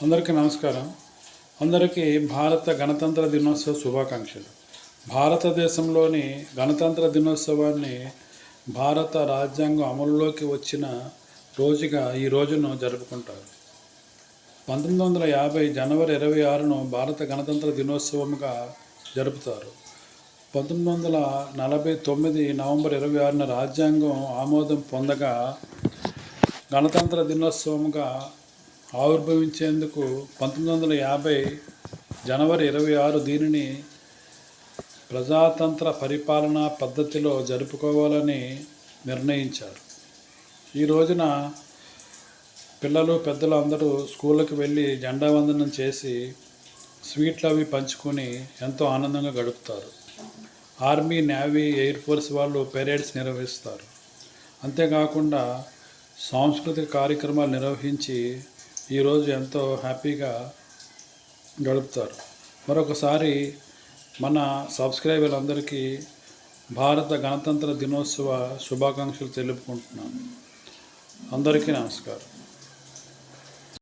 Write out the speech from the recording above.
అందరికీ నమస్కారం. అందరికీ భారత గణతంత్ర దినోత్సవ శుభాకాంక్షలు. భారతదేశంలోని గణతంత్ర దినోత్సవాన్ని భారత రాజ్యాంగం అమలులోకి వచ్చిన రోజుగా ఈ రోజును జరుపుకుంటారు. 1950 జనవరి 26ను భారత గణతంత్ర దినోత్సవంగా జరుపుతారు. 1949 నవంబర్ 26న రాజ్యాంగం ఆమోదం పొందగా గణతంత్ర దినోత్సవంగా ఆవిర్భవించేందుకు 1950 జనవరి 26 దీనిని ప్రజాతంత్ర పరిపాలనా పద్ధతిలో జరుపుకోవాలని నిర్ణయించారు. ఈ రోజున పిల్లలు పెద్దలు అందరూ స్కూళ్ళకి వెళ్ళి జెండా వందనం చేసి స్వీట్లు అవి పంచుకొని ఎంతో ఆనందంగా గడుపుతారు. ఆర్మీ, నేవీ, ఎయిర్ ఫోర్స్ వాళ్ళు పెరేడ్స్ నిర్వహిస్తారు. అంతేకాకుండా సాంస్కృతిక కార్యక్రమాలు నిర్వహించి ఈరోజు ఎంతో హ్యాపీగా గడుపుతారు. మరొకసారి మన సబ్స్క్రైబర్లందరికీ భారత గణతంత్ర దినోత్సవ శుభాకాంక్షలు తెలుపుకుంటున్నాను. అందరికీ నమస్కారం.